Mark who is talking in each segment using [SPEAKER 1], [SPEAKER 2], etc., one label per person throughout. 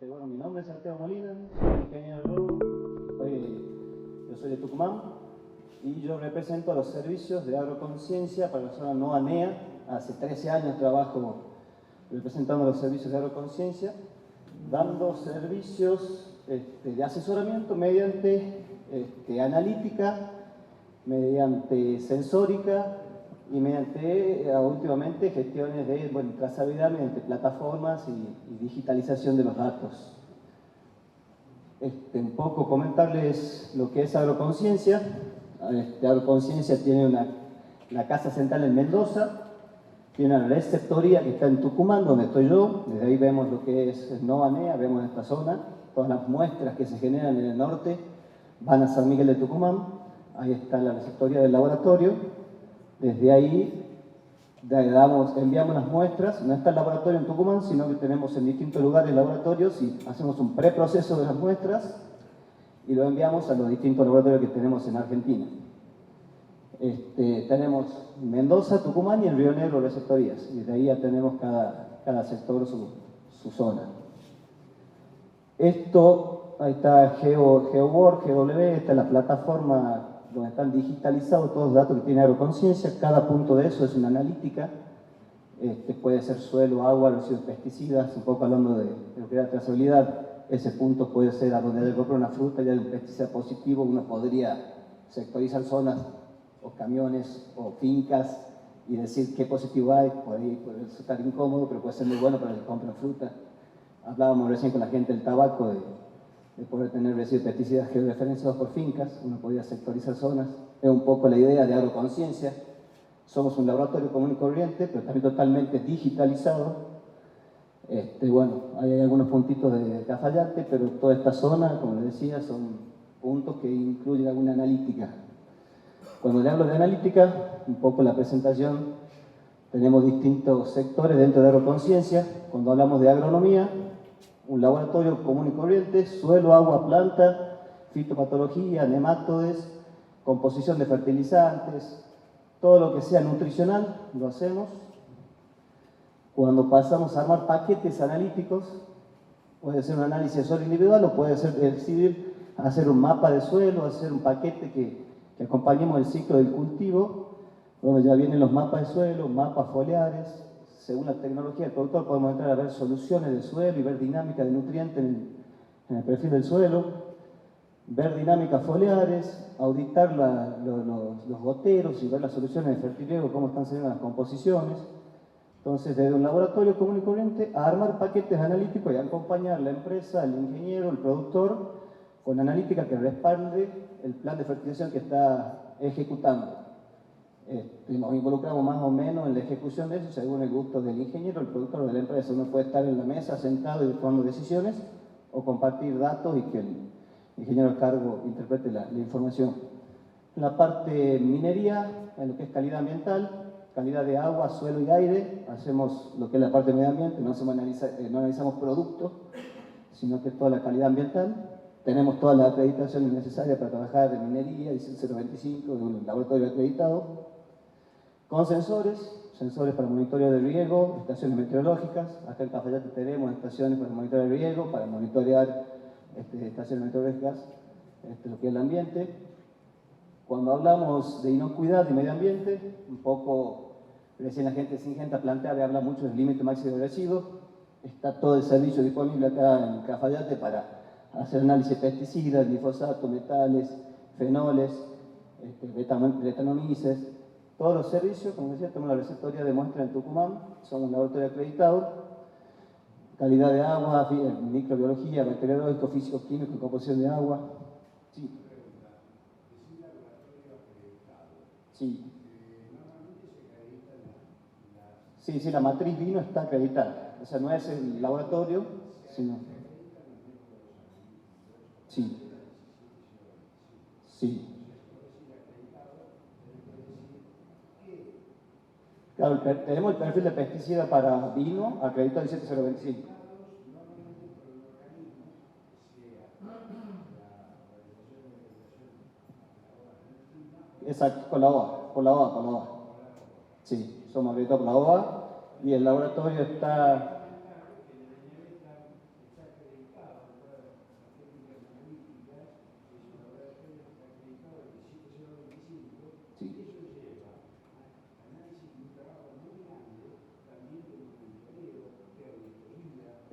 [SPEAKER 1] Bueno, mi nombre es Santiago Molina, soy ingeniero agrónomo, yo soy de Tucumán y yo represento a los servicios de agroconciencia para la zona no ANEA. Hace 13 años trabajo representando los servicios de agroconciencia, dando servicios de asesoramiento mediante analítica, mediante sensórica y mediante, últimamente, gestiones de trazabilidad mediante plataformas y digitalización de los datos. Un poco comentarles lo que es agroconciencia. Agroconciencia tiene una casa central en Mendoza, tiene una receptoría que está en Tucumán, donde estoy yo. Desde ahí vemos lo que es el no ANEA, vemos esta zona. Todas las muestras que se generan en el norte van a San Miguel de Tucumán. Ahí está la receptoría del laboratorio. Desde ahí enviamos las muestras. No está el laboratorio en Tucumán, sino que tenemos en distintos lugares laboratorios y hacemos un preproceso de las muestras y lo enviamos a los distintos laboratorios que tenemos en Argentina. Tenemos Mendoza, Tucumán y en Río Negro receptorías. Y de ahí ya tenemos cada sector su zona. Ahí está GeoWorld, GW, esta es la plataforma donde están digitalizados todos los datos que tiene agroconciencia. Cada punto de eso es una analítica. Puede ser suelo, agua, residuos, pesticidas, un poco hablando de lo que es la trazabilidad. Ese punto puede ser a donde hay comprar una fruta y hay un pesticida positivo. Uno podría sectorizar zonas o camiones o fincas y decir qué positivo hay. Por ahí puede resultar incómodo, pero puede ser muy bueno para el que compra fruta. Hablábamos recién con la gente del tabaco de poder tener residuos de pesticidas georreferenciados por fincas. Uno podría sectorizar zonas. Es un poco la idea de agroconciencia. Somos un laboratorio común y corriente, pero también totalmente digitalizado. Bueno, hay algunos puntitos de Cafayate, pero toda esta zona, como les decía, son puntos que incluyen alguna analítica. Cuando le hablo de analítica, un poco la presentación, tenemos distintos sectores dentro de agroconciencia. Cuando hablamos de agronomía, un laboratorio común y corriente, suelo, agua, planta, fitopatología, nematodes, composición de fertilizantes, todo lo que sea nutricional, lo hacemos. Cuando pasamos a armar paquetes analíticos, puede ser un análisis de suelo individual o puede ser decidir hacer un mapa de suelo, hacer un paquete que acompañemos el ciclo del cultivo, donde ya vienen los mapas de suelo, mapas foliares. Según la tecnología del productor podemos entrar a ver soluciones de suelo y ver dinámica de nutrientes en el perfil del suelo, ver dinámicas foliares, auditar los goteros y ver las soluciones de fertilego, cómo están saliendo las composiciones. Entonces, desde un laboratorio común y corriente a armar paquetes analíticos y acompañar la empresa, el ingeniero, el productor, con analítica que respalde el plan de fertilización que está ejecutando. Nos involucramos más o menos en la ejecución de eso según el gusto del ingeniero, el productor o de la empresa. Uno puede estar en la mesa sentado y tomando decisiones o compartir datos y que el ingeniero a cargo interprete la información. En la parte minería, en lo que es calidad ambiental, calidad de agua, suelo y aire, hacemos lo que es la parte de medio ambiente, no analizamos productos, sino que toda la calidad ambiental. Tenemos todas las acreditaciones necesarias para trabajar en minería, 16025, de un laboratorio acreditado, con sensores para monitoreo de riego, estaciones meteorológicas. Acá en Cafayate tenemos estaciones para monitorear el riego, para monitorear estaciones meteorológicas, lo que es el ambiente. Cuando hablamos de inocuidad y medio ambiente, un poco, recién la gente Singenta plantea y habla mucho del límite máximo de residuos. Está todo el servicio disponible acá en Cafayate para hacer análisis de pesticidas, glifosato, metales, fenoles, betanomices. Todos los servicios, como decía, tenemos la receptoría de muestra en Tucumán, somos un laboratorio acreditado. Calidad de agua, microbiología, bacteriológico, físico-químico, composición de agua. Sí. Sí. Sí, la matriz vino está acreditada. O sea, no es el laboratorio, sino... Sí. Sí. Claro, tenemos el perfil de pesticida para vino acreditado 17025. Exacto, con la OA. Sí, somos acreditados por la OA y el laboratorio está...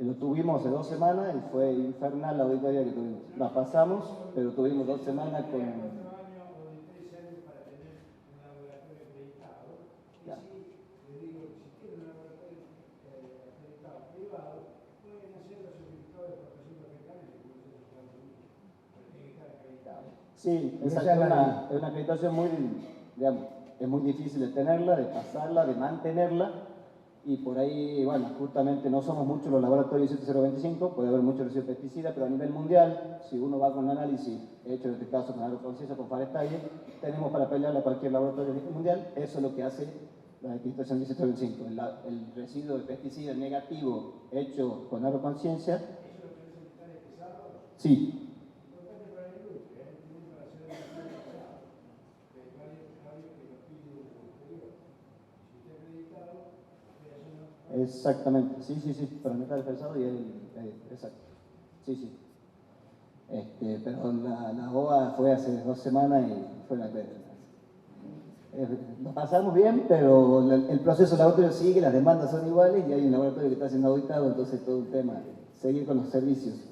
[SPEAKER 1] lo tuvimos hace 2 semanas y fue infernal la auditoría que tuvimos. La pasamos, pero tuvimos 2 semanas con... Sí, exacto, es una acreditación muy, digamos, es muy difícil de tenerla, de pasarla, de mantenerla, y por ahí, bueno, justamente no somos muchos los laboratorios 7025, puede haber muchos residuos de pesticidas, pero a nivel mundial, si uno va con un análisis hecho en este caso con Agroconciencia, con Farestalle, tenemos para pelearle a cualquier laboratorio mundial. Eso es lo que hace la etiquetación 1725. El residuo de pesticida negativo hecho con Agroconciencia. Sí. Exactamente, sí, para metal pesado y exacto. Sí. Pero la OA fue hace 2 semanas y fue lo pasamos bien, pero el proceso del laboratorio sigue, las demandas son iguales y hay un laboratorio que está siendo auditado, entonces todo un tema, seguir con los servicios.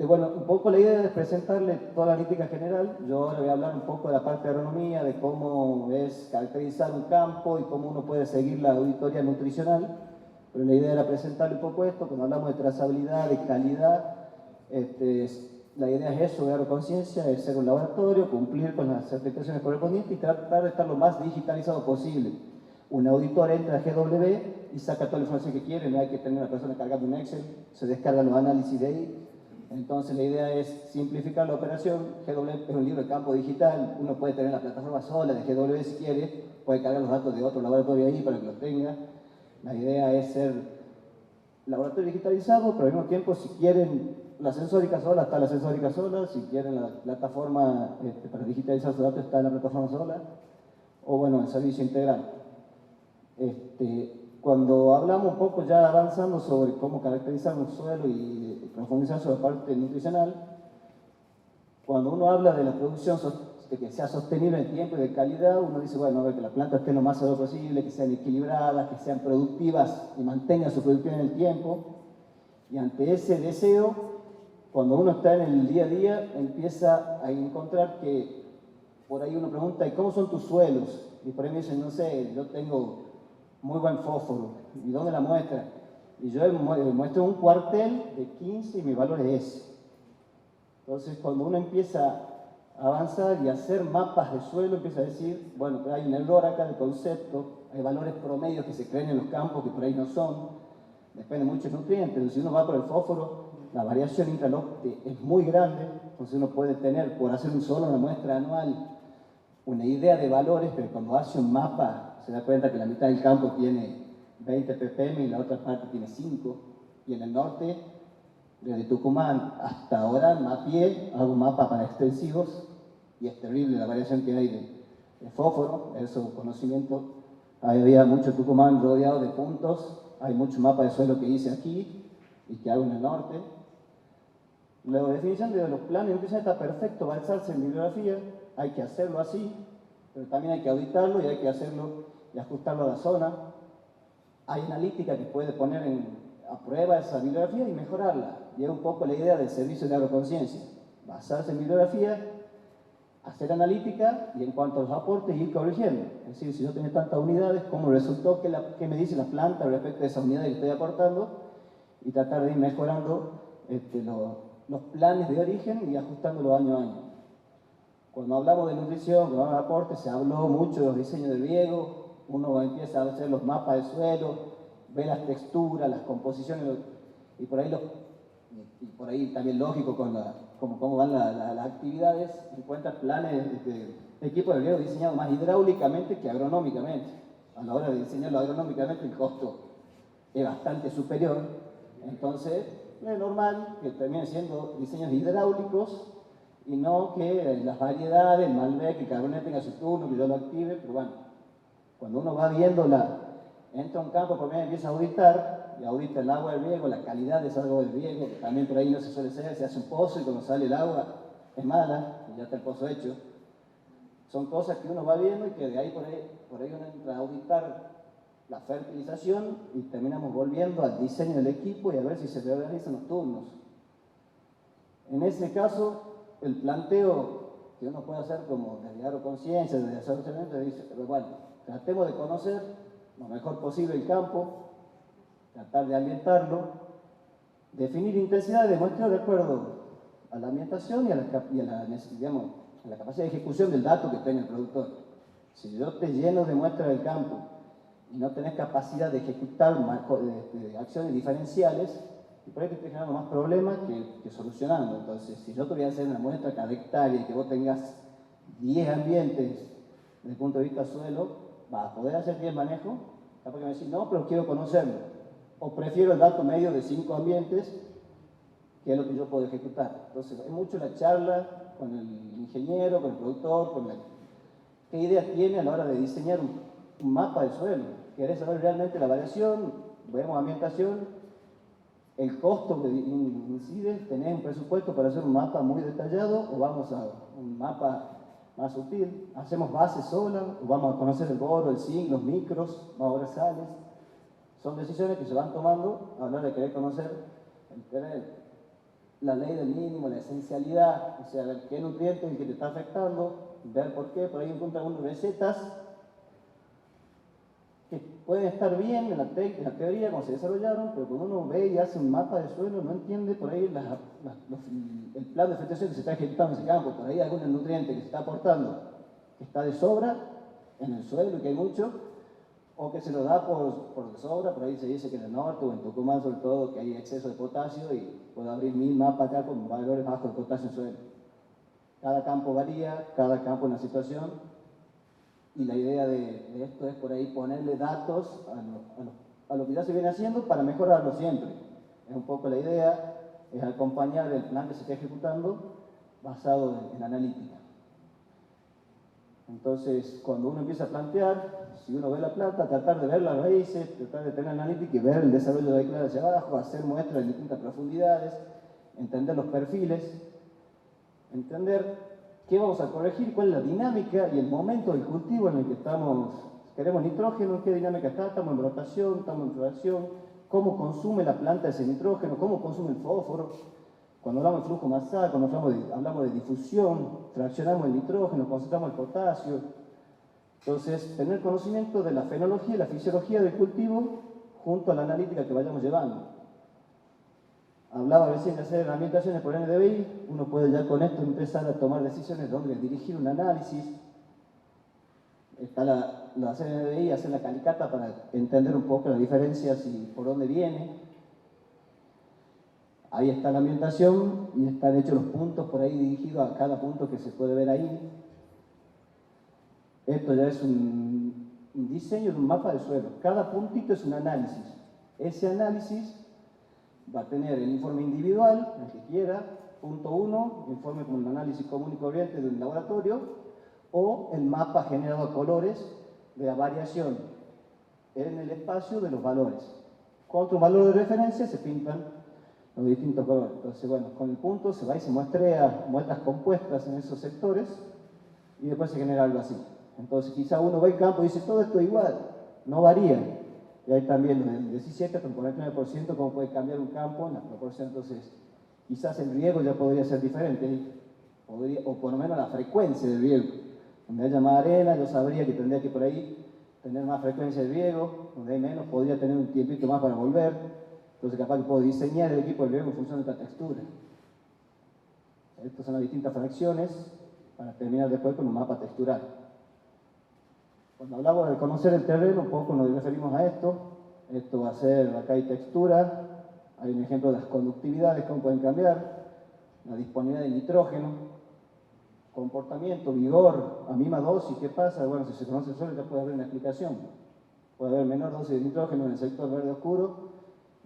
[SPEAKER 1] Bueno, un poco la idea es presentarle toda la analítica general. Yo ahora voy a hablar un poco de la parte de agronomía, de cómo es caracterizar un campo y cómo uno puede seguir la auditoría nutricional. Pero la idea era presentarle un poco esto. Cuando hablamos de trazabilidad, de calidad, la idea es eso, de agroconciencia, es ser un laboratorio, cumplir con las certificaciones correspondientes y tratar de estar lo más digitalizado posible. Un auditor entra a GW y saca toda la información que quiere, no hay que tener una persona cargando un Excel, se descargan los análisis de ahí. Entonces la idea es simplificar la operación. GW es un libro de campo digital, uno puede tener la plataforma sola de GW si quiere, puede cargar los datos de otro laboratorio ahí para que los tenga. La idea es ser laboratorio digitalizado, pero al mismo tiempo si quieren la sensórica sola, está la sensórica sola, si quieren la plataforma para digitalizar sus datos, está la plataforma sola, o bueno, el servicio integral. Cuando hablamos un poco ya avanzando sobre cómo caracterizar un suelo y profundizar sobre la parte nutricional, cuando uno habla de la producción de que sea sostenible en tiempo y de calidad, uno dice, bueno, a ver, que las plantas estén lo más saludable posible, que sean equilibradas, que sean productivas y mantengan su producción en el tiempo. Y ante ese deseo, cuando uno está en el día a día, empieza a encontrar que por ahí uno pregunta, ¿y cómo son tus suelos? Y por ahí me dicen, no sé, yo tengo muy buen fósforo. ¿Y dónde la muestra? Y yo muestro un cuartel de 15 y mi valor es ese. Entonces, cuando uno empieza a avanzar y a hacer mapas de suelo, empieza a decir, bueno, pero hay un error acá del concepto, hay valores promedios que se creen en los campos que por ahí no son, depende mucho de nutrientes. Entonces, si uno va por el fósforo, la variación intralote es muy grande, entonces uno puede tener, por hacer una muestra anual, una idea de valores, pero cuando hace un mapa se da cuenta que la mitad del campo tiene 20 ppm y la otra parte tiene 5, y en el norte, desde Tucumán hasta ahora, mapeé, hago un mapa para extensivos, y es terrible la variación que hay de fósforo, eso conocimiento. Había mucho Tucumán rodeado de puntos, hay mucho mapa de suelo que hice aquí y que hago en el norte. La definición de los planes de nutrición está perfecto, va a alzarse en bibliografía, hay que hacerlo así, pero también hay que auditarlo y hay que hacerlo y ajustarlo a la zona. Hay analítica que puede poner a prueba esa bibliografía y mejorarla. Y es un poco la idea del servicio de agroconciencia. Basarse en bibliografía, hacer analítica y en cuanto a los aportes ir corrigiendo. Es decir, si no tengo tantas unidades, ¿cómo resultó? ¿Qué me dice la planta respecto a esa unidad que estoy aportando? Y tratar de ir mejorando los planes de origen y ajustándolo año a año. Cuando hablamos de nutrición, cuando hablamos de aporte, se habló mucho de los diseños de riego, uno empieza a hacer los mapas de suelo, ve las texturas, las composiciones, y por ahí también lógico con cómo van las actividades, encuentra planes, equipos de riego diseñados más hidráulicamente que agronómicamente. A la hora de diseñarlo agronómicamente el costo es bastante superior, entonces es normal que terminen siendo diseños hidráulicos y no que las variedades, el Malbec, el Cabernet tenga su turno, que yo lo active, pero bueno, cuando uno va viendo entra a un campo, por medio empieza a auditar, y audita el agua del riego, la calidad de esa agua del riego, que también por ahí no se suele hacer, se hace un pozo y cuando sale el agua es mala, y ya está el pozo hecho. Son cosas que uno va viendo y que de ahí por ahí uno entra a auditar la fertilización y terminamos volviendo al diseño del equipo y a ver si se reorganizan los turnos. En ese caso, el planteo que uno puede hacer como desde agroconciencia, desde asociamiento, dice, pero bueno, tratemos de conocer lo mejor posible el campo, tratar de ambientarlo, definir intensidad de muestreo de acuerdo a la ambientación y a la capacidad de ejecución del dato que tenga el productor. Si yo te lleno de muestras del campo y no tenés capacidad de ejecutar acciones diferenciales, y por ahí te estoy generando más problemas que solucionando. Entonces, si yo te voy a hacer una muestra cada hectárea y que vos tengas 10 ambientes desde el punto de vista suelo, ¿vas a poder hacer 10 manejos? Capaz que me decís, no, pero quiero conocerlo. O prefiero el dato medio de 5 ambientes, que es lo que yo puedo ejecutar. Entonces, es mucho la charla con el ingeniero, con el productor, qué idea tiene a la hora de diseñar un mapa del suelo. ¿Querés saber realmente la variación? Vemos ambientación, el costo que incide, ¿tenés un presupuesto para hacer un mapa muy detallado o vamos a un mapa más sutil? ¿Hacemos base sola o vamos a conocer el boro, el zinc, los micros, ahora sales? Son decisiones que se van tomando a la hora de querer conocer la ley del mínimo, la esencialidad, o sea, ver qué nutriente es el que te está afectando, ver por qué, por ahí encuentran unas recetas que pueden estar bien en la teoría, como se desarrollaron, pero cuando uno ve y hace un mapa de suelo, no entiende por ahí el plan de filtración que se está ejecutando en ese campo, por ahí hay algún nutriente que se está aportando, que está de sobra en el suelo y que hay mucho, o que se lo da por de sobra, por ahí se dice que en el norte o en Tucumán sobre todo que hay exceso de potasio y puedo abrir 1000 mapas acá con valores bajos de potasio en suelo. Cada campo varía, cada campo en la situación, y la idea de esto es por ahí ponerle datos a lo que ya se viene haciendo para mejorarlo siempre. Es un poco la idea, es acompañar el plan que se está ejecutando basado en analítica. Entonces, cuando uno empieza a plantear, si uno ve la planta, tratar de ver las raíces, tratar de tener analítica y ver el desarrollo de la clara hacia abajo, hacer muestras de distintas profundidades, entender los perfiles, entender qué vamos a corregir, cuál es la dinámica y el momento del cultivo en el que estamos. Queremos nitrógeno, en qué dinámica está, estamos en rotación, estamos en floración, cómo consume la planta ese nitrógeno, cómo consume el fósforo. Cuando hablamos de flujo masal, cuando hablamos de difusión, fraccionamos el nitrógeno, concentramos el potasio. Entonces, tener conocimiento de la fenología y la fisiología del cultivo junto a la analítica que vayamos llevando. Hablaba recién de hacer ambientaciones por NDVI, uno puede ya con esto empezar a tomar decisiones donde dirigir un análisis. Está la hacer NDVI, hacer la calicata para entender un poco las diferencias y por dónde viene. Ahí está la ambientación y están hechos los puntos por ahí dirigidos a cada punto que se puede ver ahí. Esto ya es un diseño de un mapa de suelo. Cada puntito es un análisis. Ese análisis va a tener el informe individual, el que quiera, punto 1, informe como el análisis común y corriente de un laboratorio, o el mapa generado a colores de la variación en el espacio de los valores. Con otro valor de referencia se pintan los distintos colores. Entonces, bueno, con el punto se va y se muestrea muestras compuestas en esos sectores y después se genera algo así. Entonces, quizá uno va al campo y dice, todo esto es igual, no varía. Y hay también el 17 hasta el 49%, cómo puede cambiar un campo en la proporción. Entonces, quizás el riego ya podría ser diferente, o por lo menos la frecuencia del riego. Donde haya más arena, yo sabría que tendría que por ahí tener más frecuencia de riego, donde hay menos, podría tener un tiempito más para volver. Entonces, capaz que puedo diseñar el equipo de riego en función de esta textura. Estas son las distintas fracciones para terminar después con un mapa textural. Cuando hablamos de conocer el terreno, un poco nos referimos a esto. Esto va a ser, acá hay textura, hay un ejemplo de las conductividades, cómo pueden cambiar, la disponibilidad de nitrógeno, comportamiento, vigor, a misma dosis, ¿qué pasa? Bueno, si se conoce el suelo ya puede haber una explicación. Puede haber menor dosis de nitrógeno en el sector verde oscuro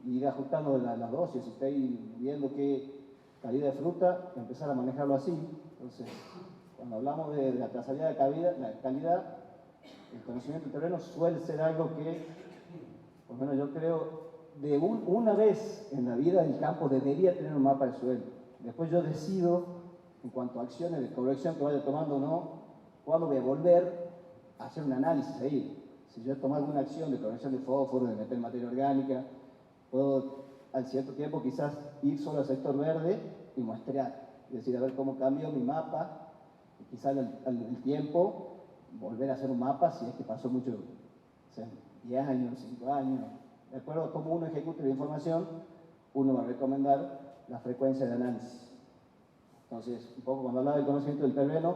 [SPEAKER 1] y ir ajustando las dosis. Si estáis viendo qué calidad de fruta, empezar a manejarlo así. Entonces, cuando hablamos de la trazabilidad de la calidad, el conocimiento del terreno suele ser algo que, por lo menos yo creo, de una vez en la vida del campo debería tener un mapa de suelo. Después yo decido, en cuanto a acciones de corrección que vaya tomando o no, cuándo voy a volver a hacer un análisis ahí. O si yo tomo alguna acción de corrección de fósforo, de meter materia orgánica, puedo al cierto tiempo quizás ir solo al sector verde y muestrear, es decir, a ver cómo cambio mi mapa, y quizás al tiempo volver a hacer un mapa si es que pasó mucho, o sea, 10 años, 5 años, de acuerdo a cómo uno ejecute la información, uno va a recomendar la frecuencia de análisis. Entonces, un poco cuando hablaba del conocimiento del terreno,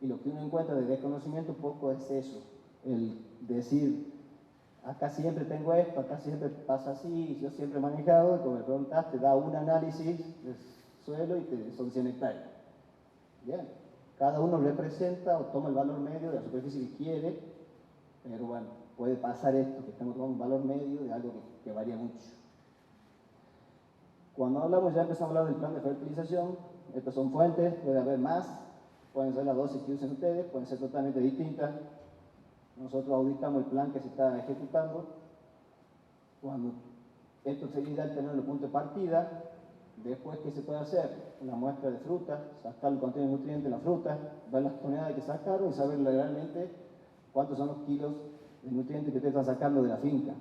[SPEAKER 1] y lo que uno encuentra de desconocimiento, un poco es eso, el decir, acá siempre tengo esto, acá siempre pasa así, yo siempre he manejado, y como me preguntas, te da un análisis de suelo y son 100 hectáreas. Bien, cada uno representa o toma el valor medio de la superficie que quiere, pero bueno, puede pasar esto, que estamos tomando un valor medio de algo que varía mucho. Cuando hablamos, ya empezamos a hablar del plan de fertilización, estas son fuentes, puede haber más, pueden ser las 12 que usen ustedes, pueden ser totalmente distintas. Nosotros auditamos el plan que se está ejecutando. Cuando esto sería ideal tener el punto de partida, después, ¿qué se puede hacer? Una muestra de fruta, sacar el contenido de nutrientes de la fruta, ver las toneladas que sacaron y saber realmente cuántos son los kilos de nutrientes que ustedes están sacando de la finca.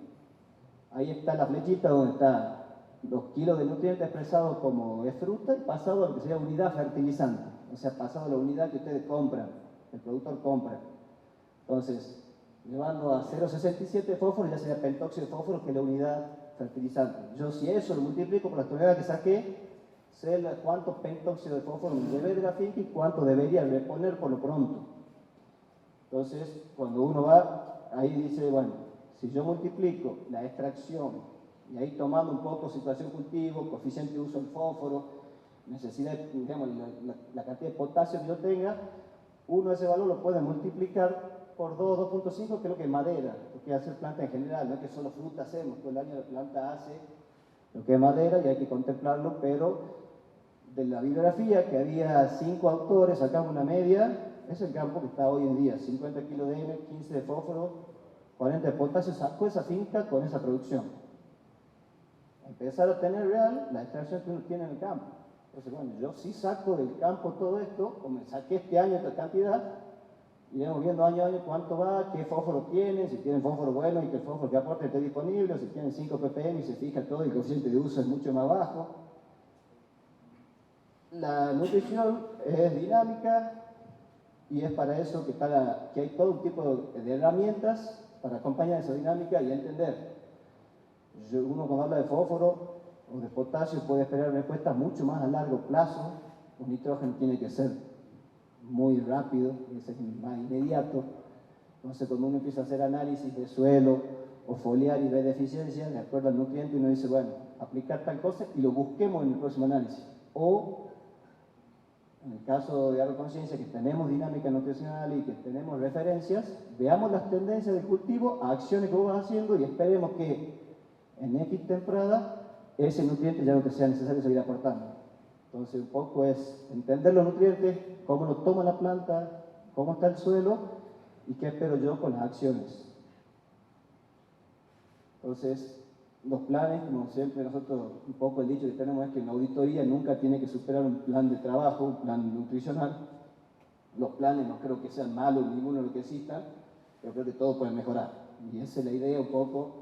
[SPEAKER 1] Ahí está la flechita donde están los kilos de nutrientes expresados como es fruta y pasado a lo que sería unidad fertilizante, o sea, pasado a la unidad que ustedes compran, el productor compra. Entonces, llevando a 0,67 fósforo ya sería pentóxido de fósforo, que es la unidad fertilizante. Yo si eso lo multiplico por las toneladas que saqué, sé cuánto pentóxido de fósforo me llevé de la finca y cuánto debería reponer por lo pronto. Entonces, cuando uno va, ahí dice, bueno, si yo multiplico la extracción, y ahí tomando un poco situación cultivo, coeficiente de uso del fósforo, necesidad, digamos, la cantidad de potasio que yo tenga, uno ese valor lo puede multiplicar por 2, 2.5, que es lo que es madera, lo que hace planta en general, no es que solo fruta hacemos, todo el año la planta hace lo que es madera y hay que contemplarlo, pero de la bibliografía, que había 5 autores, sacamos una media, es el campo que está hoy en día, 50 kilos de N, 15 de fósforo, 40 de potasio, sacó esa finca con esa producción. Empezar a tener real la extracción que uno tiene en el campo. Entonces, bueno, yo sí saco del campo todo esto, o me saqué este año esta cantidad, iremos viendo año a año cuánto va, qué fósforo tienen, si tienen fósforo bueno y que el fósforo que aporte esté disponible, o si tienen 5 ppm y se fija todo y el coeficiente de uso es mucho más bajo. La nutrición es dinámica y es para eso que hay todo un tipo de herramientas para acompañar esa dinámica y entender. Uno cuando habla de fósforo o de potasio puede esperar respuestas mucho más a largo plazo. El nitrógeno tiene que ser muy rápido, es más inmediato. Entonces, cuando uno empieza a hacer análisis de suelo o foliar y ve deficiencias de acuerdo al nutriente, uno dice, bueno, aplicar tal cosa y lo busquemos en el próximo análisis. O, en el caso de agroconciencia, que tenemos dinámica nutricional y que tenemos referencias, veamos las tendencias del cultivo a acciones que vamos haciendo y esperemos que en X temporada ese nutriente ya no te sea necesario seguir aportando. Entonces, un poco es entender los nutrientes, cómo lo toma la planta, cómo está el suelo y qué espero yo con las acciones. Entonces, los planes, como siempre nosotros, un poco el dicho que tenemos es que una auditoría nunca tiene que superar un plan de trabajo, un plan nutricional. Los planes no creo que sean malos, ninguno de los que existan, pero creo que todo puede mejorar. Y esa es la idea un poco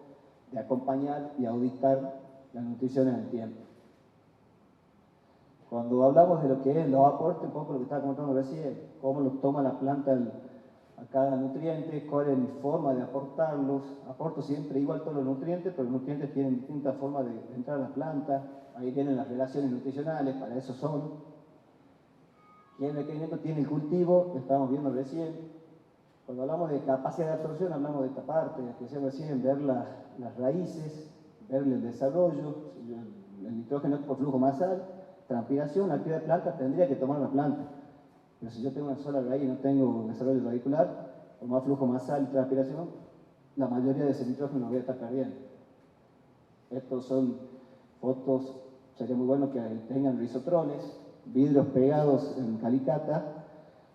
[SPEAKER 1] de acompañar y auditar la nutrición en el tiempo. Cuando hablamos de lo que es los aportes, un poco lo que estaba comentando recién, cómo los toma la planta a cada nutriente, cuál es mi forma de aportarlos. Aporto siempre igual todos los nutrientes, pero los nutrientes tienen distintas formas de entrar a la planta. Ahí vienen las relaciones nutricionales, para eso son. ¿Qué requerimiento tiene el cultivo? Que estábamos viendo recién. Cuando hablamos de capacidad de absorción, hablamos de esta parte, que se recién ver las raíces, ver el desarrollo, el nitrógeno es por flujo masal, transpiración, la actividad de planta tendría que tomar la planta. Pero si yo tengo una sola raíz y no tengo desarrollo radicular, o más flujo masal y transpiración, la mayoría de ese nitrógeno lo voy a estar perdiendo. Estos son fotos, sería muy bueno que tengan risotrones, vidrios pegados en calicata,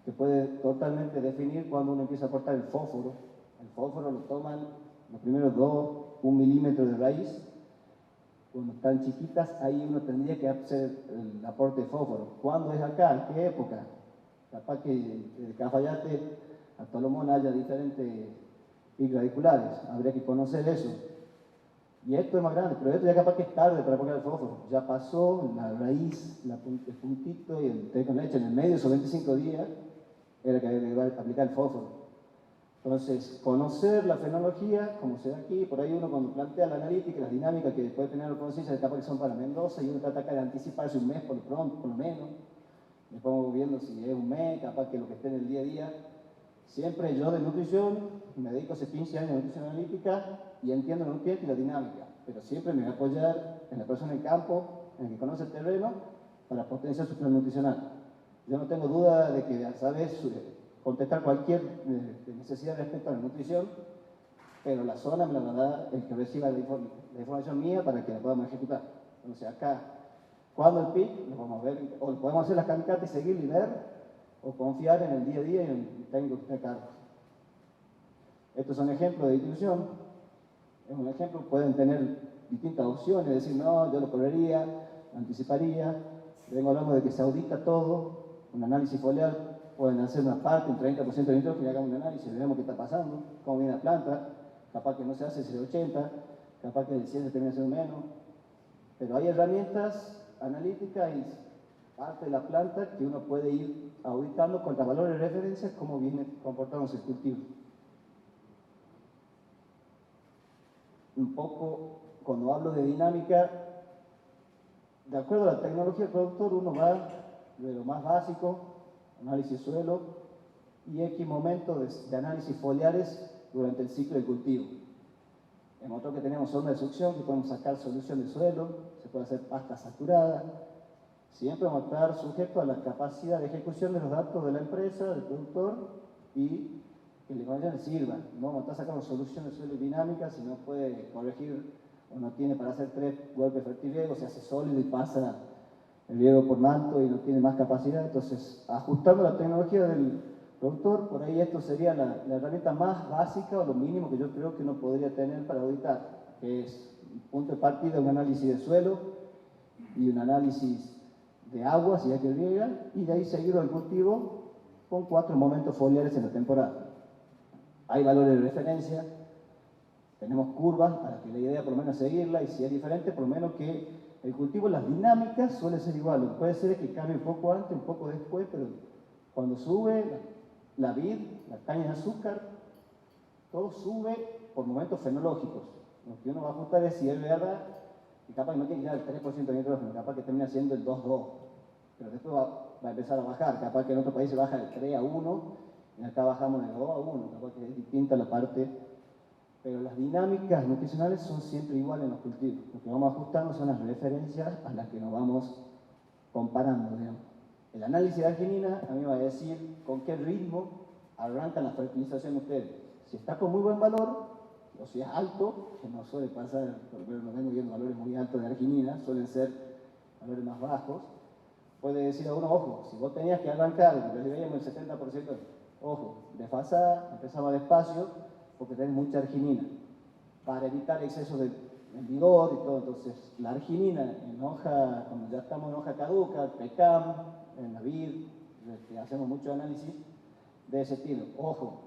[SPEAKER 1] que puede totalmente definir cuando uno empieza a aportar el fósforo. El fósforo lo toman los primeros 1 milímetro de raíz. Cuando están chiquitas, ahí uno tendría que hacer el aporte de fósforo. ¿Cuándo es acá? ¿En qué época? Capaz que de Cafayate a Tolomón haya diferentes y radiculares. Habría que conocer eso. Y esto es más grande, pero esto ya capaz que es tarde para poner el fósforo. Ya pasó la raíz, el puntito y el té con leche en el medio, esos 25 días, era que había que aplicar el fósforo. Entonces, conocer la fenología, como se da aquí, por ahí uno cuando plantea la analítica y las dinámicas que puede tener la conciencia, capaz que son para Mendoza, y uno trata acá de anticiparse un mes por lo menos. Después vamos viendo si es un mes, capaz que lo que esté en el día a día. Siempre yo de nutrición, me dedico hace 15 años a nutrición analítica y entiendo el nutriente y la dinámica, pero siempre me voy a apoyar en la persona en campo, en el que conoce el terreno, para potenciar su plan nutricional. Yo no tengo duda de que sabes contestar cualquier necesidad respecto a la nutrición, pero la zona me la va a dar el que reciba la información mía para que la podamos ejecutar. Entonces acá, cuando el PIC, lo vamos a ver, o podemos hacer las calicatas y seguir y ver, o confiar en el día a día y en el técnico que esté a cargo. Estos son ejemplos de distribución. Es un ejemplo, pueden tener distintas opciones, decir, no, yo lo correría, lo anticiparía. Vengo hablando de que se audita todo, un análisis foliar, pueden hacer una parte, un 30% de nitrógeno y hagamos un análisis, veremos qué está pasando, cómo viene la planta, capaz que no se hace ese 80, capaz que el 100 se termina siendo menos. Pero hay herramientas analíticas y parte de la planta que uno puede ir auditando contra valores de referencia cómo viene comportándose el cultivo. Un poco, cuando hablo de dinámica, de acuerdo a la tecnología del productor, uno va de lo más básico, análisis suelo, y X momentos de análisis foliares durante el ciclo de cultivo. Hemos mostrado que tenemos sonda de succión, que podemos sacar solución de suelo, se puede hacer pasta saturada. Siempre vamos a estar sujetos a la capacidad de ejecución de los datos de la empresa, del productor, y que la información sirva. No vamos a estar sacando soluciones de suelo dinámicas si no puede corregir o no tiene para hacer 3 golpes de fertiliego, se hace sólido y pasa el riego por manto y no tiene más capacidad. Entonces, ajustando la tecnología del productor, por ahí esto sería la herramienta más básica o lo mínimo que yo creo que uno podría tener para auditar, que es un punto de partida, un análisis de suelo y un análisis de agua, si hay que riega, y de ahí seguir el cultivo con 4 momentos foliares en la temporada. Hay valores de referencia, tenemos curvas para que la idea por lo menos es seguirla, y si es diferente, por lo menos que el cultivo, las dinámicas suelen ser igual. Lo que puede ser es que cambie un poco antes, un poco después, pero cuando sube la vid, la caña de azúcar, todo sube por momentos fenológicos. Lo que uno va a ajustar es si es verdad, y capaz que no tiene que dar el 3% de nitrógeno, capaz que termina siendo el 2,2. Pero después va a empezar a bajar, capaz que en otro país se baja del 3 a 1, y acá bajamos del 2 a 1, capaz que es distinta la parte. Pero las dinámicas nutricionales son siempre iguales en los cultivos. Lo que vamos ajustando son las referencias a las que nos vamos comparando, digamos. El análisis de arginina a mí me va a decir con qué ritmo arrancan la fertilización ustedes. Si está con muy buen valor, o si es alto, que no suele pasar, por lo menos no vengo viendo valores muy altos de arginina, suelen ser valores más bajos, puede decir a uno, ojo, si vos tenías que arrancar, les veíamos el 70%, ojo, desfasada, empezaba despacio, porque tenés mucha arginina, para evitar excesos de vigor y todo. Entonces, la arginina en hoja, cuando ya estamos en hoja caduca, PECAM, en la vid, hacemos mucho análisis de ese estilo. Ojo,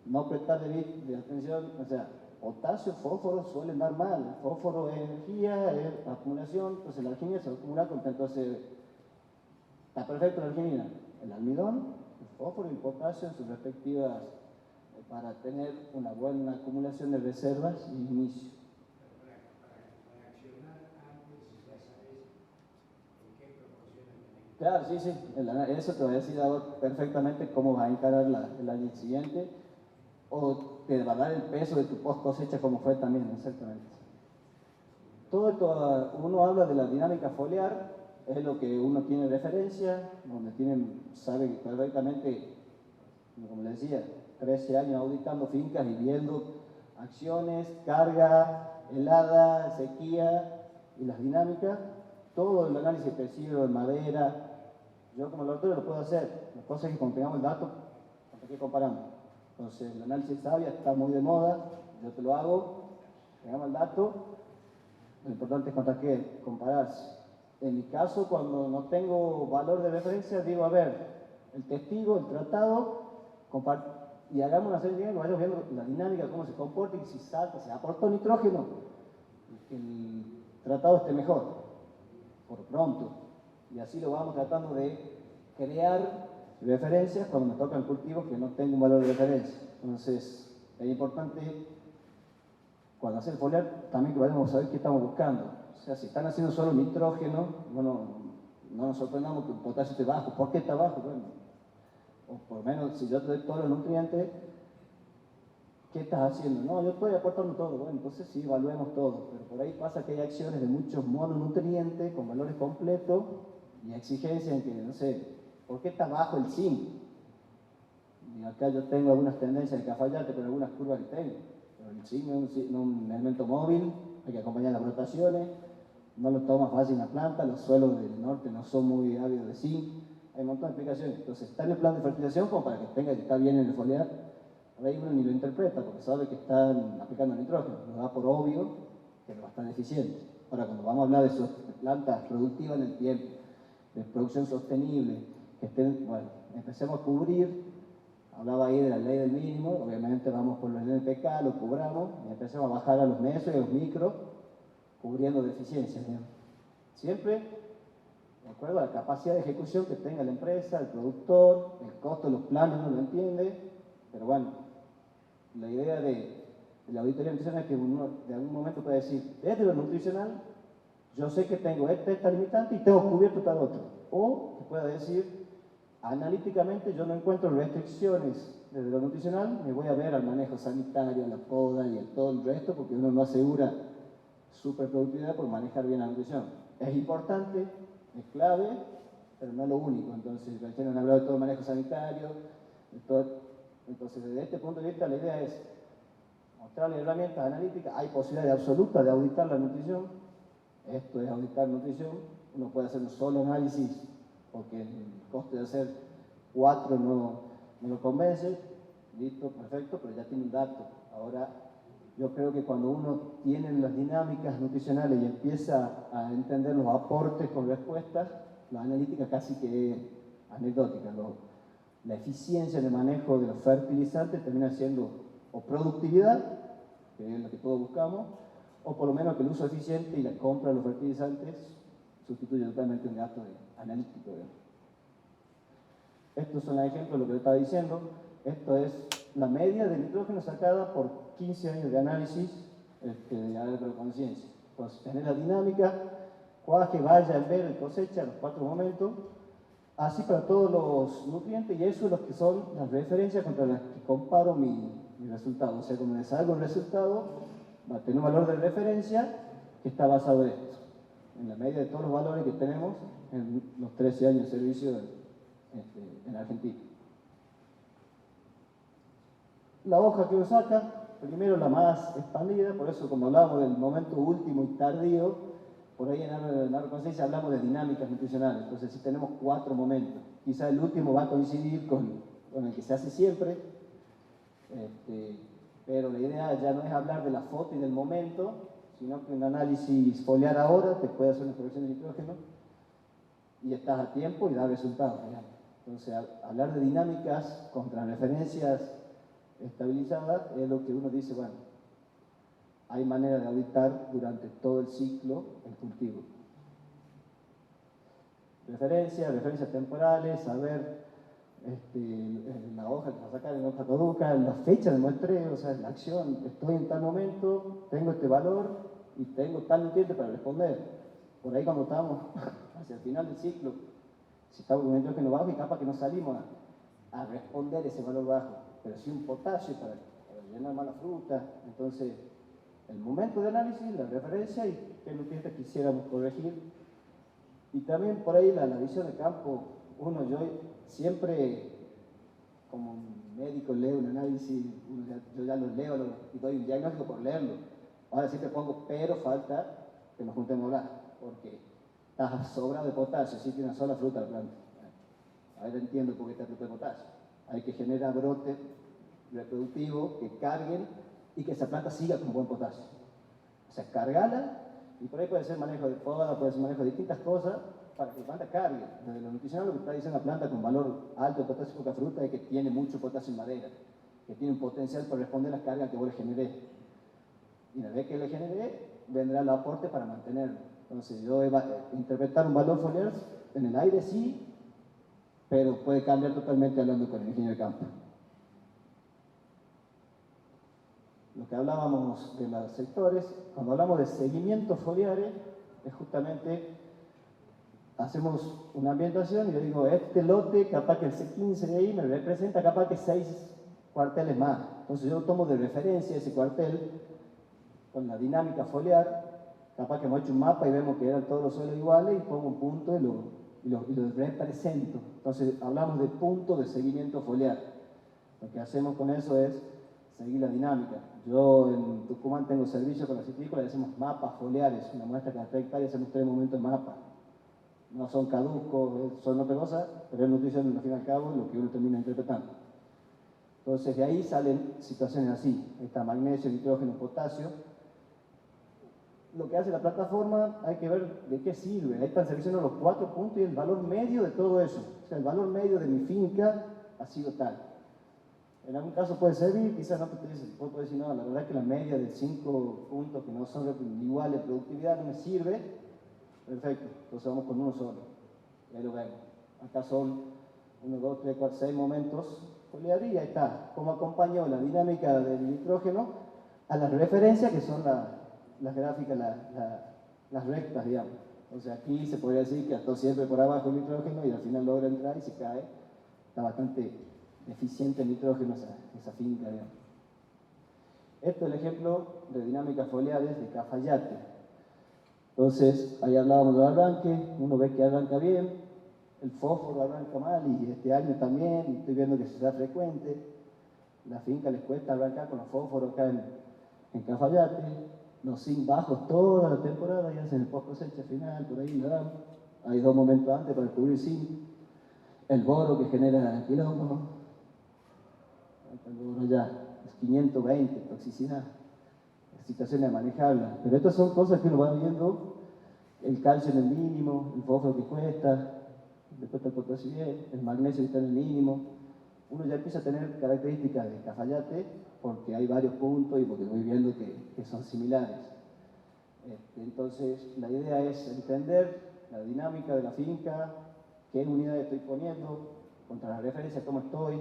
[SPEAKER 1] no prestarle de atención, o sea, potasio, fósforo suelen dar mal. El fósforo es energía, es acumulación, entonces la arginina se va a acumular, entonces está perfecto la arginina. El almidón, el fósforo y el potasio en sus respectivas, para tener una buena acumulación de reservas y inicio.
[SPEAKER 2] Para accionar antes ya sabes en qué proporciones.
[SPEAKER 1] Claro, sí, sí. Eso te va a decir perfectamente cómo va a encarar el año siguiente, o te va a dar el peso de tu post cosecha como fue también, exactamente. Todo esto, uno habla de la dinámica foliar, es lo que uno tiene referencia, donde sabe perfectamente, como les decía, 13 años auditando fincas y viendo acciones, carga, helada, sequía y las dinámicas, todo el análisis de tejido, de madera. Yo como laboratorio lo puedo hacer, la cosa es que cuando tengamos el dato, ¿contra qué comparamos? Entonces el análisis sabia está muy de moda, yo te lo hago, tengamos el dato, lo importante es contra qué compararse. En mi caso, cuando no tengo valor de referencia, digo, a ver, el testigo, el tratado, y hagamos una serie de que vayamos viendo la dinámica, cómo se comporta y si salta, se aportó nitrógeno, el tratado esté mejor, por pronto. Y así lo vamos tratando de crear referencias cuando me tocan cultivos que no tengo un valor de referencia. Entonces, es importante, cuando hacer el foliar, también que vayamos a saber qué estamos buscando. O sea, si están haciendo solo nitrógeno, bueno, no nos sorprendamos que el potasio esté bajo. ¿Por qué está bajo? Bueno, o por lo menos, si yo te doy todos los nutrientes, ¿qué estás haciendo? No, yo estoy aportando todo. Bueno, entonces sí, evaluemos todo. Pero por ahí pasa que hay acciones de muchos mononutrientes con valores completos y exigencias en que, no sé, ¿por qué está bajo el zinc? Y acá yo tengo algunas tendencias de fallarte con algunas curvas que tengo. Pero el zinc es un elemento móvil, hay que acompañar las rotaciones, no lo toma fácil la planta, los suelos del norte no son muy ávidos de zinc, hay un montón de explicaciones. Entonces está en el plan de fertilización como para que tenga que estar bien en el foliar. Por ahí uno ni lo interpreta porque sabe que están aplicando nitrógeno, lo da por obvio que va a estar deficiente. Ahora, cuando vamos a hablar de plantas productivas en el tiempo, de producción sostenible, que estén, bueno, empecemos a cubrir. Hablaba ahí de la ley del mínimo, obviamente vamos por los NPK, lo cobramos y empezamos a bajar a los mesos y a los micros, cubriendo deficiencias. ¿No? Siempre de acuerdo a la capacidad de ejecución que tenga la empresa, el productor, el costo de los planes no lo entiende, pero bueno, la idea de la auditoría nutricional es que uno de algún momento puede decir, desde lo nutricional, yo sé que tengo esta limitante y tengo cubierto tal otro. O que pueda decir, analíticamente yo no encuentro restricciones desde lo nutricional, me voy a ver al manejo sanitario, a la poda y a todo el resto, porque uno no asegura superproductividad por manejar bien la nutrición. Es importante, es clave, pero no es lo único. Entonces, recién han hablado de todo el manejo sanitario, entonces desde este punto de vista la idea es mostrarle herramientas analíticas, hay posibilidad absoluta de auditar la nutrición, esto es auditar nutrición, uno puede hacer un solo análisis porque el coste de hacer 4 no lo convence, listo, perfecto, pero ya tiene un dato. Ahora, yo creo que cuando uno tiene las dinámicas nutricionales y empieza a entender los aportes con respuestas, la analítica casi que es anecdótica. La eficiencia en el manejo de los fertilizantes termina siendo o productividad, que es lo que todos buscamos, o por lo menos que el uso eficiente y la compra de los fertilizantes sustituye totalmente un gasto analítico. Estos son los ejemplos de lo que le estaba diciendo. Esto es la media de nitrógeno sacada por 15 años de análisis de agroconciencia. Entonces, tener la dinámica, cuaje, valla, el ver, el cosecha, los 4 momentos, así para todos los nutrientes, y eso es lo que son las referencias contra las que comparo mi resultado. O sea, cuando me salgo el resultado, va a tener un valor de referencia que está basado en esto, en la media de todos los valores que tenemos en los 13 años de servicio en Argentina. La hoja que uno saca, primero la más expandida, por eso cuando hablamos del momento último y tardío, por ahí en agroconciencia hablamos de dinámicas nutricionales, entonces si tenemos 4 momentos, quizá el último va a coincidir con el que se hace siempre, pero la idea ya no es hablar de la foto y del momento, sino que un análisis foliar ahora te puede hacer una producción de nitrógeno y estás a tiempo y da resultados. Entonces, hablar de dinámicas contra referencias estabilizadas es lo que uno dice, bueno, hay manera de auditar durante todo el ciclo el cultivo. Referencias temporales, saber la hoja que va a sacar en hoja caduca, la fecha de muestreo, o sea, la acción, estoy en tal momento, tengo este valor y tengo tal nutriente para responder. Por ahí cuando estamos hacia el final del ciclo, si estamos con un nitrógeno bajo y capaz que no salimos a responder ese valor bajo, pero sí un potasio para llenar más la fruta. Entonces, el momento de análisis, la referencia y qué nutrientes quisiéramos corregir. Y también por ahí la visión de campo, yo siempre como médico leo un análisis, yo ya lo leo y doy un diagnóstico por leerlo. Ahora siempre pongo, pero falta que nos juntemos a hablar, porque estás sobrado de potasio, si tiene una sola fruta la planta. Ahora entiendo por qué está fruta de potasio. Hay que generar brotes reproductivos que carguen y que esa planta siga con buen potasio. O sea, cargala, y por ahí puede ser manejo de poda, puede ser manejo de distintas cosas para que la planta cargue. Desde lo nutricional lo que está diciendo la planta con valor alto de potasio poca fruta es que tiene mucho potasio en madera. que tiene un potencial para responder a las cargas que vos le generé. Y una vez que le generé, vendrá el aporte para mantenerlo. Entonces, yo interpretar un valor foliar en el aire sí, pero puede cambiar totalmente hablando con el ingeniero de campo. Lo que hablábamos de los sectores, cuando hablamos de seguimientos foliares, es justamente, hacemos una ambientación y yo digo, este lote, capaz que el C15 de ahí me representa capaz que 6 cuarteles más. Entonces yo tomo de referencia ese cuartel con la dinámica foliar, capaz que hemos hecho un mapa y vemos que eran todos los suelos iguales y pongo un punto y lo represento. Entonces hablamos de puntos de seguimiento foliar. Lo que hacemos con eso es seguir la dinámica. Yo en Tucumán tengo servicio con la citícola y hacemos mapas foliares, una muestra cada 3 hectáreas, hacemos 3 momentos de mapa. No son caducos, son otra cosa, pero es nutrición al fin y al cabo lo que uno termina interpretando. Entonces de ahí salen situaciones así, está magnesio, nitrógeno, potasio. Lo que hace la plataforma hay que ver de qué sirve. Ahí están seleccionando los 4 puntos y el valor medio de todo eso. O sea, el valor medio de mi finca ha sido tal. En algún caso puede servir, quizás no, puede decir, no, la verdad es que la media de 5 puntos que no son iguales de productividad no me sirve. Perfecto, entonces vamos con uno solo. Y ahí lo vemos. Acá son 1, 2, 3, 4, 6 momentos foliares y ahí está. Cómo acompañó la dinámica del nitrógeno a las referencias que son las gráficas, las rectas, digamos. Entonces aquí se podría decir que actuó siempre por abajo el nitrógeno y al final logra entrar y se cae. Está bastante eficiente el nitrógeno esa finca, digamos. Esto es el ejemplo de dinámicas foliares de Cafayate. Entonces, ahí hablábamos del arranque, uno ve que arranca bien, el fósforo arranca mal y este año también, y estoy viendo que será frecuente. La finca les cuesta arrancar con los fósforos acá en Cafayate, los zinc bajos toda la temporada y hacen el post cosecha final, por ahí le dan. Hay 2 momentos antes para cubrir zinc, el boro que genera quilombo, el boro ya es 520, toxicidad, situaciones manejables, pero estas son cosas que uno va viendo, el calcio en el mínimo, el fósforo que cuesta, después el potasio bien, el magnesio está en el mínimo, uno ya empieza a tener características de Cafayate porque hay varios puntos y porque voy viendo que son similares. Entonces, la idea es entender la dinámica de la finca, qué unidades estoy poniendo, contra la referencia, cómo estoy.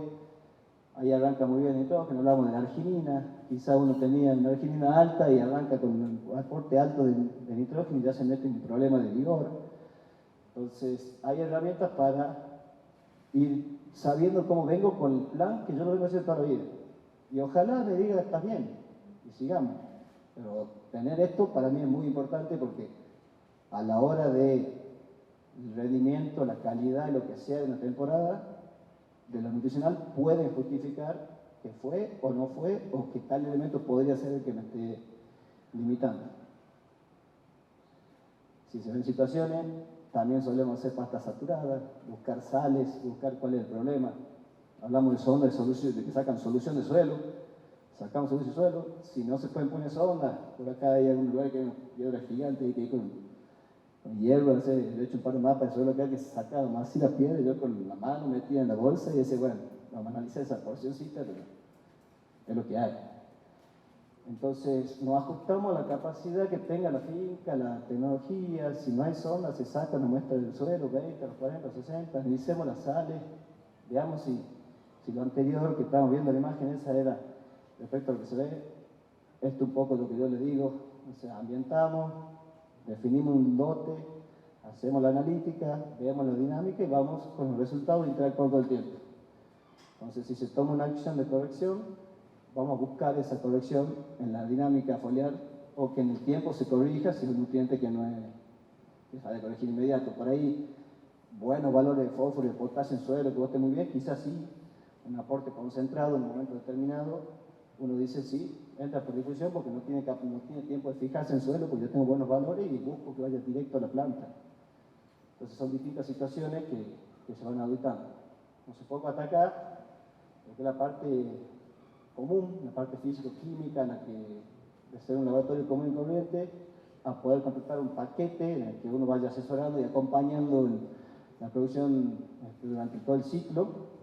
[SPEAKER 1] Ahí arranca muy bien el nitrógeno, hablamos de la arginina, quizá uno tenía una arginina alta y arranca con un aporte alto de nitrógeno y ya se mete en un problema de vigor. Entonces, hay herramientas para ir sabiendo cómo vengo con el plan que yo lo vengo haciendo toda la vida. Y ojalá me diga, estás bien, y sigamos. Pero tener esto para mí es muy importante porque a la hora del rendimiento, la calidad y lo que sea de una temporada, de lo nutricional pueden justificar que fue o no fue, o que tal elemento podría ser el que me esté limitando. Si se ven situaciones, también solemos hacer pastas saturadas, buscar sales, buscar cuál es el problema. Hablamos de sondas de solución, de que sacan solución de suelo, sacamos solución de suelo, si no se pueden poner sondas, por acá hay algún lugar que hay una piedra gigante y que hay con hierro, no sé, yo he hecho un par de mapas de suelo acá que sacaron más así la piedra, yo con la mano metida en la bolsa y decía, bueno, vamos a analizar esa porcioncita, pero es lo que hay. Entonces, nos ajustamos a la capacidad que tenga la finca, la tecnología, si no hay sonda, se saca una muestra del suelo, 20, 40, 60, analicemos las sales, veamos si lo anterior que estamos viendo en la imagen esa era respecto a lo que se ve, esto un poco es lo que yo le digo, o sea, ambientamos, definimos un lote, hacemos la analítica, vemos la dinámica y vamos con los resultados interactuando todo el tiempo. Entonces, si se toma una acción de corrección, vamos a buscar esa corrección en la dinámica foliar o que en el tiempo se corrija si es un nutriente que no es que sale de corregir inmediato. Por ahí, buenos valores de fósforo y de potasio en suelo, que vos esté muy bien, quizás sí, un aporte concentrado en un momento determinado, uno dice sí, entra por difusión porque no tiene tiempo de fijarse en suelo, porque yo tengo buenos valores y busco que vaya directo a la planta. Entonces son distintas situaciones que se van auditando. No se puede atacar, porque es la parte común, la parte físico-química, en la que de ser un laboratorio común y corriente, a poder contratar un paquete en el que uno vaya asesorando y acompañando la producción durante todo el ciclo.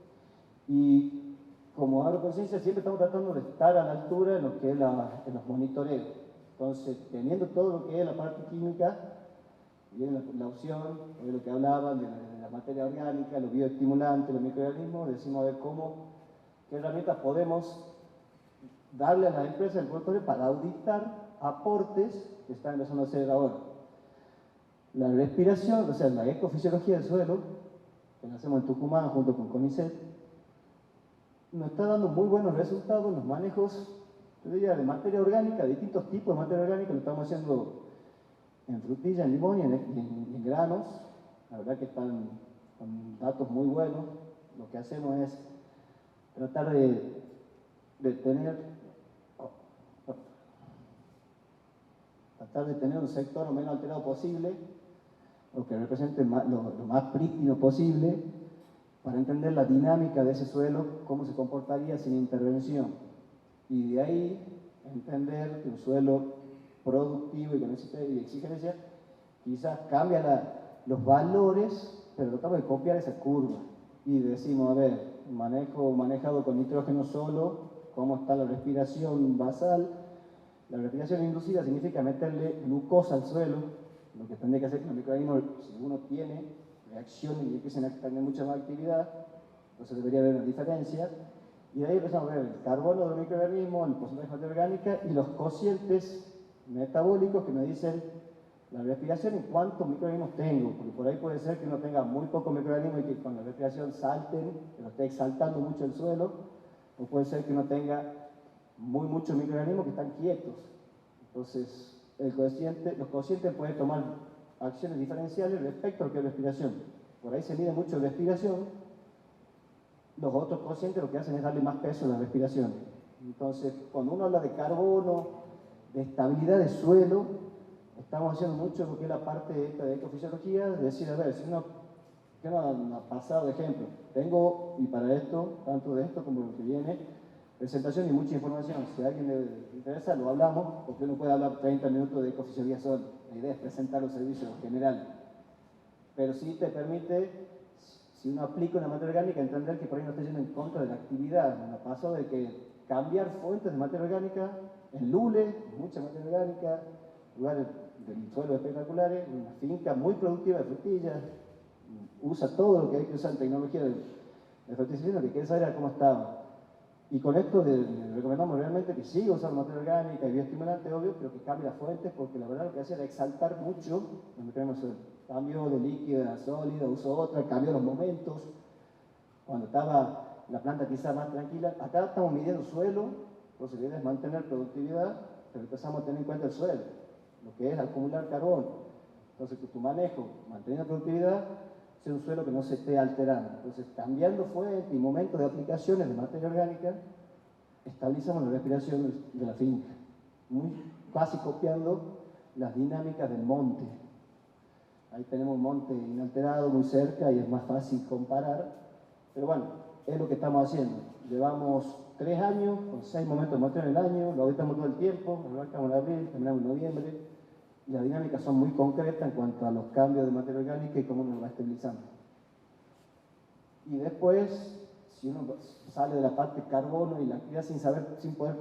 [SPEAKER 1] Y como agroconciencia siempre estamos tratando de estar a la altura en lo que es en los monitoreos. Entonces, teniendo todo lo que es la parte química, viene la opción, de lo que hablaban, de la materia orgánica, los bioestimulantes, los microorganismos, decimos a ver qué herramientas podemos darle a las empresas del laboratorio para auditar aportes que están empezando a hacer ahora. La respiración, o sea, la ecofisiología del suelo, que la hacemos en Tucumán junto con CONICET, nos está dando muy buenos resultados en los manejos, yo diría, de materia orgánica, de distintos tipos de materia orgánica, lo estamos haciendo en frutilla, en limón y en granos. La verdad que están con datos muy buenos. Lo que hacemos es tratar de tener un sector lo menos alterado posible, o que represente lo más prístino posible, para entender la dinámica de ese suelo, cómo se comportaría sin intervención. Y de ahí entender que un suelo productivo y con exigencia quizás cambia los valores, pero tratamos de copiar esa curva. Y decimos, a ver, manejado con nitrógeno solo, cómo está la respiración basal. La respiración inducida significa meterle glucosa al suelo, lo que tendría que hacer que los microorganismos, si uno tiene reacciones y empiezan a tener mucha más actividad, entonces debería haber una diferencia. Y de ahí empezamos a ver el carbono del microorganismo, el porcentaje de materia orgánica y los cocientes metabólicos que me dicen la respiración y cuántos microorganismos tengo, porque por ahí puede ser que uno tenga muy pocos microorganismos y que con la respiración salten, que lo esté exaltando mucho el suelo, o puede ser que uno tenga muchos microorganismos que están quietos. Entonces, los cocientes pueden tomar acciones diferenciales respecto a lo que es respiración. Por ahí se mide mucho respiración. Los otros cocientes lo que hacen es darle más peso a la respiración. Entonces, cuando uno habla de carbono, de estabilidad de suelo, estamos haciendo mucho lo que es la parte esta de ecofisiología, de decir, a ver, si uno, ¿qué nos ha pasado de ejemplo? Tengo, y para esto, tanto de esto como lo que viene, presentación y mucha información. Si a alguien le interesa, lo hablamos, porque uno puede hablar 30 minutos de ecofisiología solo. La idea es presentar los servicios generales. Pero sí te permite, si uno aplica una materia orgánica, entender que por ahí no está yendo en contra de la actividad. Me pasó de que cambiar fuentes de materia orgánica en Lule, mucha materia orgánica, lugares del suelo espectaculares, una finca muy productiva de frutillas, usa todo lo que hay que usar en tecnología de fertilización, lo que quiere saber era cómo estaba. Y con esto le recomendamos realmente que siga usando materia orgánica y bioestimulante, obvio, pero que cambie las fuentes, porque la verdad lo que hace era exaltar mucho lo que tenemos el cambio de líquido a sólido, uso otra, cambio de los momentos. Cuando estaba la planta quizá más tranquila, acá estamos midiendo suelo, entonces la idea es mantener productividad, pero empezamos a tener en cuenta el suelo, lo que es acumular carbono. Entonces, que tu manejo, manteniendo productividad, sea un suelo que no se esté alterando. Entonces, cambiando fuente y momento de aplicaciones de materia orgánica, estabilizamos la respiración de la finca, casi copiando las dinámicas del monte. Ahí tenemos un monte inalterado muy cerca y es más fácil comparar, pero bueno, es lo que estamos haciendo. Llevamos 3 años, con 6 momentos de muestra en el año, lo auditamos todo el tiempo, arrancamos en abril, terminamos en noviembre, y las dinámicas son muy concretas en cuanto a los cambios de materia orgánica y cómo uno lo va estabilizando. Y después, si uno sale de la parte carbono y la actividad sin poder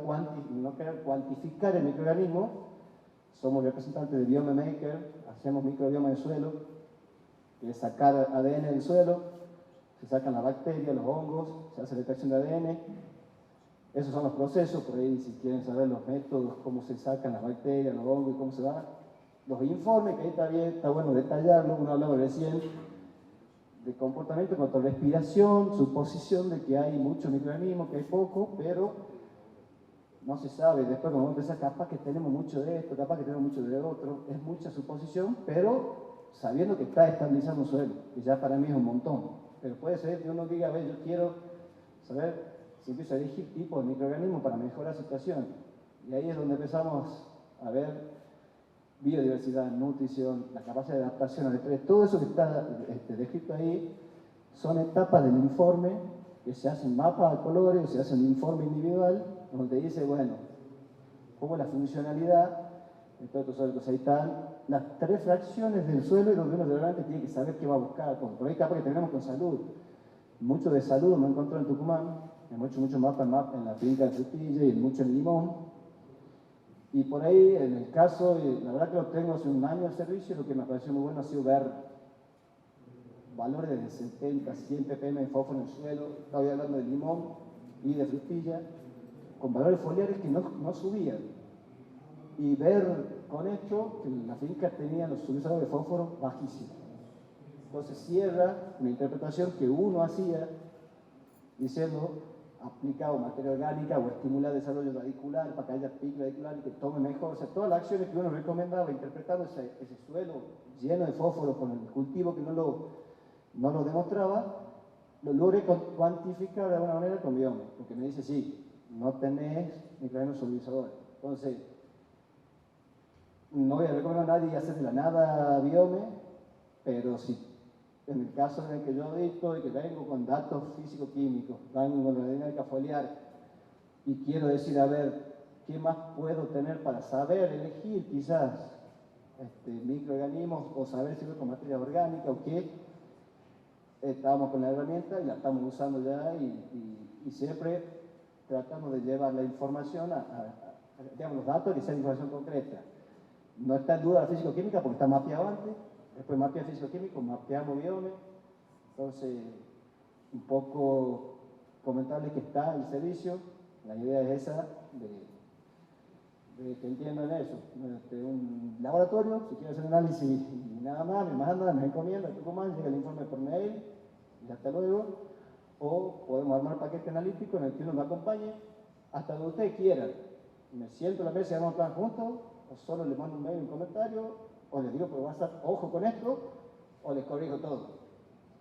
[SPEAKER 1] no querer cuantificar el microorganismo, somos representantes de Biome Maker, hacemos microbioma de suelo, que es sacar ADN del suelo, se sacan las bacterias, los hongos, se hace detección de ADN. Esos son los procesos, por ahí si quieren saber los métodos, cómo se sacan las bacterias, los hongos y cómo se va. Los informes, que ahí está bien, está bueno detallarlo, uno hablaba recién de comportamiento en cuanto a respiración, suposición de que hay mucho microorganismo, que hay poco, pero no se sabe. Después cuando uno empieza, capaz que tenemos mucho de esto, capaz que tenemos mucho de otro, es mucha suposición, pero sabiendo que está estabilizando un suelo, que ya para mí es un montón. Pero puede ser que uno diga, a ver, yo quiero saber si empiezo a elegir tipos de microorganismos para mejorar la situación. Y ahí es donde empezamos a ver biodiversidad, nutrición, la capacidad de adaptación al estrés, todo eso que está descrito ahí son etapas del informe que se hacen mapas a colores, se hace un informe individual donde dice, bueno, cómo es la funcionalidad de todos estos suelos. Ahí están las 3 fracciones del suelo y donde uno realmente tiene que saber qué va a buscar. Por ahí capaz que tenemos con salud. Mucho de salud me encontró en Tucumán, hemos hecho mucho mapa en la finca de Frutilla y mucho en Limón. Y por ahí, en el caso, la verdad que lo tengo hace un año de servicio, lo que me pareció muy bueno ha sido ver valores de 70, 100 ppm de fósforo en el suelo, estaba hablando de Limón y de Frutilla, con valores foliares que no subían. Y ver con esto que la finca tenía los suministradores de fósforo bajísimos. Entonces cierra una interpretación que uno hacía diciendo aplicado materia orgánica o estimular desarrollo radicular para que haya pico radicular y que tome mejor. O sea, todas las acciones que uno recomendaba interpretando ese suelo lleno de fósforo con el cultivo que no lo demostraba, lo logré cuantificar de alguna manera con biome, porque me dice, sí, no tenés microorganismos solubilizadores. Entonces, no voy a recomendar a nadie hacer de la nada biome, pero si en el caso en el que yo dicto y que vengo con datos físico-químicos, vengo con la dinámica foliar y quiero decir, a ver, ¿qué más puedo tener para saber elegir quizás microorganismos o saber si voy con materia orgánica o qué? Estábamos con la herramienta y la estamos usando ya y siempre tratamos de llevar la información digamos, los datos y esa información concreta. No está en duda la físico-química porque está mapeado antes, después mapea físico-químico, mapeamos biome, entonces un poco comentarles que está el servicio, la idea es esa, de que entiendan eso. Un laboratorio, si quieren hacer análisis y nada más, me mandan, me encomiendan, llega el informe por mail y hasta luego, o podemos armar paquete analítico en el que uno me acompañe hasta donde ustedes quieran. Me siento en la mesa y vamos a plan juntos, o solo les mando un mail, un comentario, o les digo por WhatsApp, ojo con esto, o les corrijo todo.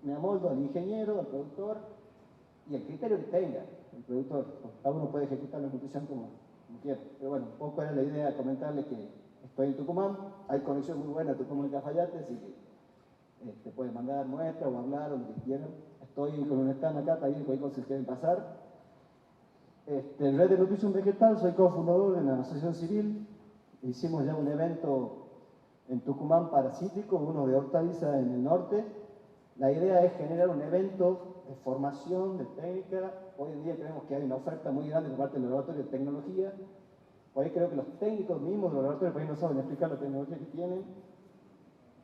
[SPEAKER 1] Me amoldo al ingeniero, al productor, y el criterio que tenga el productor. Cada uno puede ejecutar la nutrición como quiera. Pero bueno, un poco era la idea de comentarles que estoy en Tucumán, hay conexión muy buena Tucumán y Cafayate, así que te pueden mandar muestras o hablar o lo que quieran. Estoy con un stand acá, también cualquier cosa que quieren pasar. Red de Nutrición Vegetal, soy cofundador de la Asociación Civil. Hicimos ya un evento en Tucumán para cítricos, uno de hortaliza en el norte. La idea es generar un evento de formación, de técnica. Hoy en día creemos que hay una oferta muy grande por parte del laboratorio de tecnología. Por ahí creo que los técnicos mismos de los laboratorios por ahí no saben explicar la tecnología que tienen.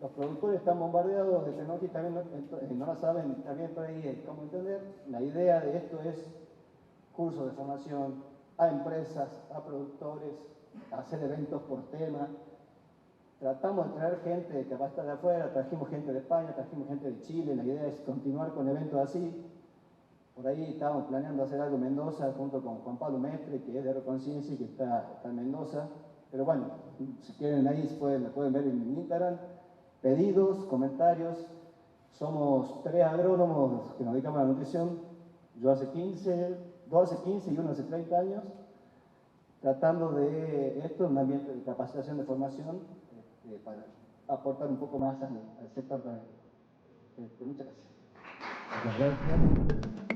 [SPEAKER 1] Los productores están bombardeados de tecnología y también no la saben también por ahí cómo entender. La idea de esto es cursos de formación a empresas, a productores, hacer eventos por tema. Tratamos de traer gente que va a estar de afuera, trajimos gente de España, trajimos gente de Chile, la idea es continuar con eventos así. Por ahí estábamos planeando hacer algo en Mendoza junto con Juan Pablo Mestre, que es de Reconciencia y que está en Mendoza. Pero bueno, si quieren ahí lo pueden ver en Instagram. Pedidos, comentarios. Somos 3 agrónomos que nos dedicamos a la nutrición. Yo hace 15, 2 hace 15 y uno hace 30 años, tratando de esto en un ambiente de capacitación, de formación, para aportar un poco más al sector también. Muchas gracias.
[SPEAKER 3] Muchas gracias.